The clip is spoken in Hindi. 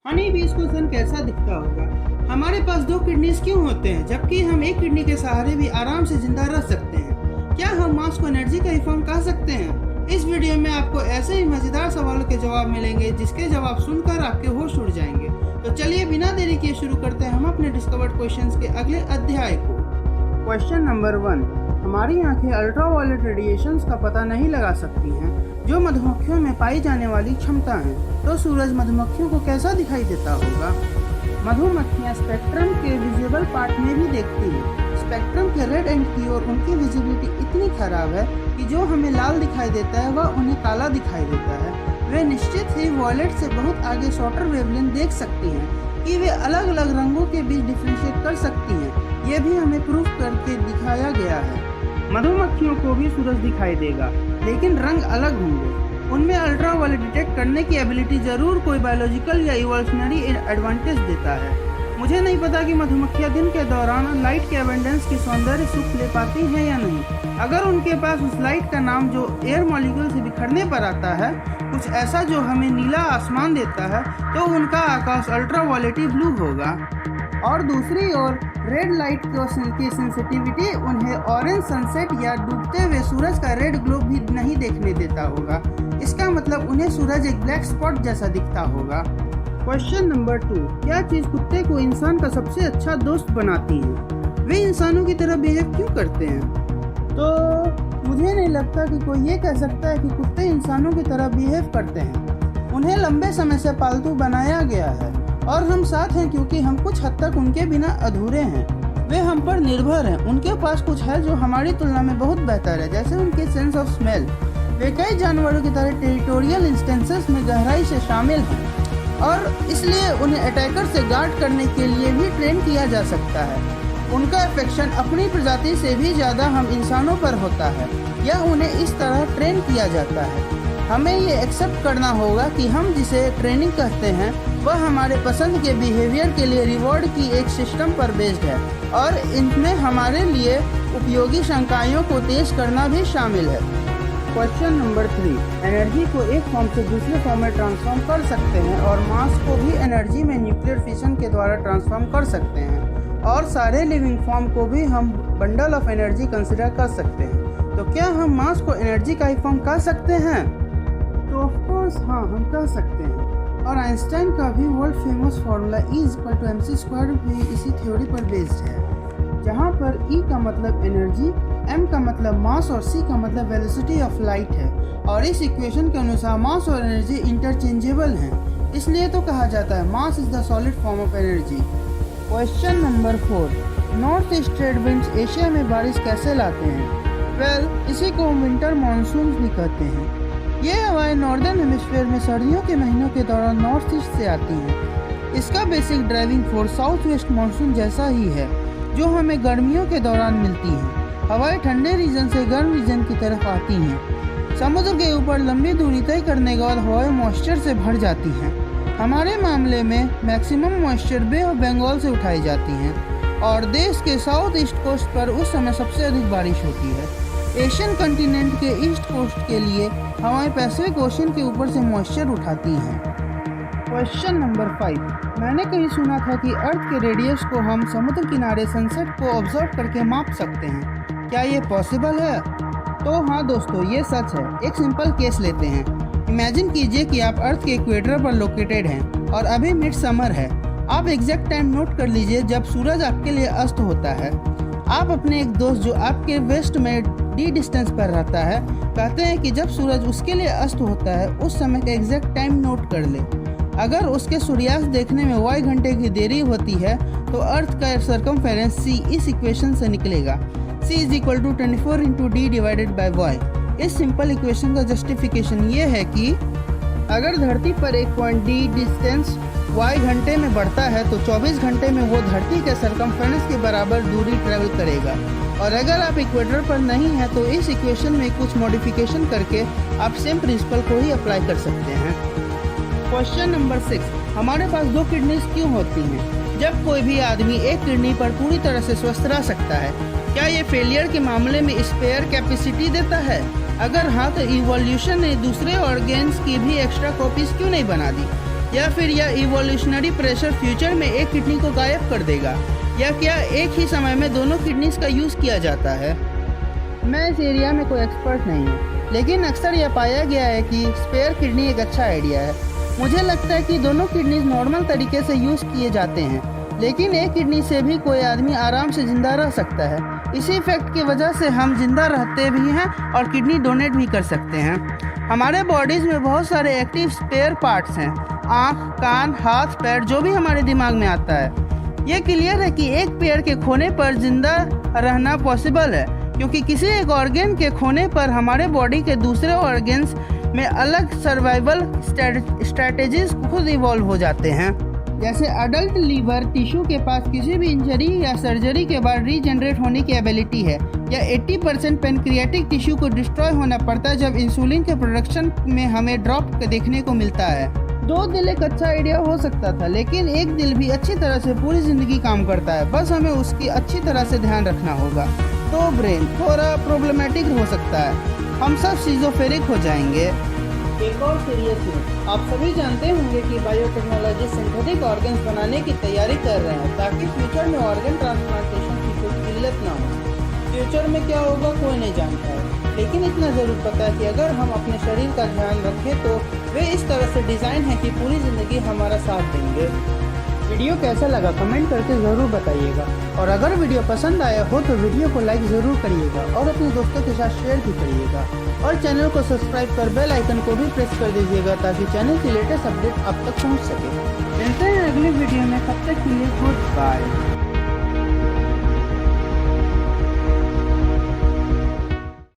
हनी बीस क्वेश्चन कैसा दिखता होगा? हमारे पास दो किडनीज क्यों होते हैं जबकि हम एक किडनी के सहारे भी आराम से जिंदा रह सकते हैं? क्या हम मांस को एनर्जी का ही फॉर्म कह सकते हैं? इस वीडियो में आपको ऐसे ही मजेदार सवालों के जवाब मिलेंगे जिसके जवाब सुनकर आपके होश उड़ जाएंगे। तो चलिए बिना देरी किए शुरू करते हैं हम अपने डिस्कवर्ड क्वेश्चंस के अगले अध्याय को। Question number 1। हमारी आंखें अल्ट्रावायलेट रेडिएशंस का पता नहीं लगा सकती हैं जो मधुमक्खियों में पाई जाने वाली क्षमता है। तो सूरज मधुमक्खियों को कैसा दिखाई देता होगा? मधुमक्खियां स्पेक्ट्रम के विजिबल पार्ट में भी देखती हैं। स्पेक्ट्रम के रेड एंड की ओर उनकी विजिबिलिटी इतनी खराब है कि जो हमें लाल दिखाई देता है वह उन्हें काला दिखाई देता है। वे निश्चित ही वॉयलेट से बहुत आगे शॉर्टर वेवलेंथ देख सकती हैं कि वे अलग अलग रंगों के बीच डिफ्रेंशिएट कर सकती हैं। ये भी हमें प्रूफ करके दिखाया गया है। मधुमक्खियों को भी सूरज दिखाई देगा लेकिन रंग अलग होंगे। उनमें अल्ट्रावायलेट डिटेक्ट करने की एबिलिटी जरूर कोई बायोलॉजिकल या इवोल्यूशनरी एडवांटेज देता है। मुझे नहीं पता कि मधुमक्खियां दिन के दौरान लाइट के एबंडेंस की सौंदर्य सुख ले पाती हैं या नहीं। अगर उनके पास उस लाइट का नाम जो एयर मॉलिक्यूल से बिखरने पर आता है कुछ ऐसा जो हमें नीला आसमान देता है तो उनका आकाश अल्ट्रावायलेटी ब्लू होगा। और दूसरी ओर रेड लाइट की सेंसिटिविटी उन्हें ऑरेंज सनसेट या डूबते हुए सूरज का रेड ग्लो भी नहीं देखने देता होगा। इसका मतलब उन्हें सूरज एक ब्लैक स्पॉट जैसा दिखता होगा। Question number 2। क्या चीज कुत्ते को इंसान का सबसे अच्छा दोस्त बनाती है? वे इंसानों की तरह बिहेव क्यों करते हैं? तो मुझे नहीं लगता कि कोई ये कह सकता है कि कुत्ते इंसानों की तरह बिहेव करते हैं। उन्हें लंबे समय से पालतू बनाया गया है और हम साथ हैं क्योंकि हम कुछ हद तक उनके बिना अधूरे हैं। वे हम पर निर्भर हैं। उनके पास कुछ है जो हमारी तुलना में बहुत बेहतर है, जैसे उनके सेंस ऑफ स्मेल। वे कई जानवरों की तरह टेरिटोरियल इंस्टेंसेस में गहराई से शामिल हैं और इसलिए उन्हें अटैकर से गार्ड करने के लिए भी ट्रेन किया जा सकता है। उनका अफेक्शन अपनी प्रजाति से भी ज़्यादा हम इंसानों पर होता है या उन्हें इस तरह ट्रेन किया जाता है। हमें ये एक्सेप्ट करना होगा कि हम जिसे ट्रेनिंग कहते हैं वह हमारे पसंद के बिहेवियर के लिए रिवॉर्ड की एक सिस्टम पर बेस्ड है और इनमें हमारे लिए उपयोगी शंकाओं को तेज करना भी शामिल है। Question number 3। एनर्जी को एक फॉर्म से दूसरे फॉर्म में ट्रांसफॉर्म कर सकते हैं और मास को भी एनर्जी में न्यूक्लियर फिशन के द्वारा ट्रांसफॉर्म कर सकते हैं और सारे लिविंग फॉर्म को भी हम बंडल ऑफ एनर्जी कंसिडर कर सकते हैं। तो क्या हम मास को एनर्जी का ही फॉर्म कह सकते हैं? तो ऑफ कोर्स हाँ, हम कह सकते हैं। और आइंस्टाइन का भी वर्ल्ड फेमस फार्मूला E=mc² भी इसी थ्योरी पर बेस्ड है, जहाँ पर E का मतलब एनर्जी, M का मतलब मास और C का मतलब वेलोसिटी ऑफ लाइट है। और इस इक्वेशन के अनुसार मास और एनर्जी इंटरचेंजेबल हैं, इसलिए तो कहा जाता है mass is the solid form of energy. Question number 4। North east trade winds Asia में बारिश कैसे लाते हैं? इसी को विंटर मानसून भी कहते हैं। ये हवाएं नॉर्दर्न हेमिस्फीयर में सर्दियों के महीनों के दौरान नॉर्थ ईस्ट से आती हैं। इसका basic driving force south west monsoon जैसा ही है जो हमें गर्मियों के दौरान मिलती है। हवाएं ठंडे रीजन से गर्म रीजन की तरफ आती हैं। समुद्र के ऊपर लंबी दूरी तय करने के बाद हवाएं मॉइस्चर से भर जाती हैं। हमारे मामले में maximum moisture Bay of Bengal से उठाई जाती हैं और देश के साउथ ईस्ट कोस्ट पर उस समय सबसे अधिक बारिश होती है। एशियन कंटिनेंट के ईस्ट कोस्ट के लिए हवाएं पैसिफिक ओशन के ऊपर से मॉइस्चर उठाती हैं। Question number 5। मैंने कहीं सुना था कि अर्थ के रेडियस को हम समुद्र किनारे सनसेट को ऑब्जर्व करके माप सकते हैं। क्या ये पॉसिबल है? तो हाँ दोस्तों, ये सच है। एक सिंपल केस लेते हैं। इमेजिन कीजिए कि आप अर्थ के इक्वेटर पर लोकेटेड हैं और अभी मिड समर है। आप एग्जैक्ट टाइम नोट कर लीजिए जब सूरज आपके लिए अस्त होता है। आप अपने एक दोस्त जो आपके वेस्ट में डी डिस्टेंस पर रहता है कहते हैं कि जब सूरज उसके लिए अस्त होता है उस समय का एग्जैक्ट टाइम नोट कर ले। अगर उसके सूर्यास्त देखने में y घंटे की देरी होती है तो अर्थ का सर्कमफेरेंस C इस इक्वेशन से निकलेगा। C = 24 × D/y। इस सिंपल इक्वेशन का जस्टिफिकेशन ये है कि अगर धरती पर एक पॉइंट D डिस्टेंस y घंटे में बढ़ता है तो 24 घंटे में वो धरती के सर्कमफेरेंस के बराबर दूरी ट्रेवल करेगा। और अगर आप इक्वेटर पर नहीं हैं तो इस इक्वेशन में कुछ मॉडिफिकेशन करके आप सेम प्रिंसिपल को ही अप्लाई कर सकते हैं। Question number 6। हमारे पास दो किडनीज क्यों होती हैं जब कोई भी आदमी एक किडनी पर पूरी तरह से स्वस्थ रह सकता है? क्या ये फेलियर के मामले में स्पेयर कैपेसिटी देता है? अगर हाँ तो इवोल्यूशन ने दूसरे ऑर्गेन्स की भी एक्स्ट्रा कॉपीज क्यों नहीं बना दी? या फिर यह इवोल्यूशनरी प्रेशर फ्यूचर में एक किडनी को गायब कर देगा, या क्या एक ही समय में दोनों किडनीज का यूज़ किया जाता है? मैं इस एरिया में कोई एक्सपर्ट नहीं हूँ, लेकिन अक्सर यह पाया गया है कि स्पेयर किडनी एक अच्छा आइडिया है। मुझे लगता है कि दोनों किडनीज नॉर्मल तरीके से यूज़ किए जाते हैं, लेकिन एक किडनी से भी कोई आदमी आराम से ज़िंदा रह सकता है। इसी फैक्ट की वजह से हम जिंदा रहते भी हैं और किडनी डोनेट भी कर सकते हैं। हमारे बॉडीज़ में बहुत सारे एक्टिव स्पेयर पार्ट्स हैं, आँख, कान, हाथ, पैर, जो भी हमारे दिमाग में आता है। ये क्लियर है कि एक पैर के खोने पर जिंदा रहना पॉसिबल है, क्योंकि किसी एक ऑर्गन के खोने पर हमारे बॉडी के दूसरे ऑर्गन्स में अलग सर्वाइवल स्ट्रैटेजीज खुद इवॉल्व हो जाते हैं। जैसे अडल्ट लीवर टिश्यू के पास किसी भी इंजरी या सर्जरी के बाद रीजनरेट होने की एबिलिटी है, या 80% पेनक्रियाटिक टिश्यू को डिस्ट्रॉय होना पड़ता है जब इंसुलिन के प्रोडक्शन में हमें ड्रॉप देखने को मिलता है। 2 दिल एक अच्छा आइडिया हो सकता था, लेकिन एक दिल भी अच्छी तरह से पूरी ज़िंदगी काम करता है, बस हमें उसकी अच्छी तरह से ध्यान रखना होगा। तो ब्रेन थोड़ा प्रॉब्लमेटिक हो सकता है, हम सब शिज़ोफ्रेनिक हो जाएंगे। एक और सीरियस न्यूज़, आप सभी जानते होंगे कि बायोटेक्नोलॉजी सिंथेटिक ऑर्गन्स बनाने की तैयारी कर रहे हैं ताकि फ्यूचर में ऑर्गन ट्रांसप्लांटेशन की कोई किल्लत ना हो। फ्यूचर में क्या होगा कोई नहीं जानता है, लेकिन इतना ज़रूर पता है कि अगर हम अपने शरीर का ध्यान रखें तो वे इस तरह से डिज़ाइन है कि पूरी ज़िंदगी हमारा साथ देंगे। वीडियो कैसा लगा कमेंट करके ज़रूर बताइएगा, और अगर वीडियो पसंद आया हो तो वीडियो को लाइक ज़रूर करिएगा और अपने दोस्तों के साथ शेयर भी करिएगा, और चैनल को सब्सक्राइब कर बेल आइकन को भी प्रेस कर दीजिएगा ताकि चैनल की लेटेस्ट अपडेट आप तक पहुंच सके। मिलते हैं अगले वीडियो में, तब तक के लिए गुड बाय।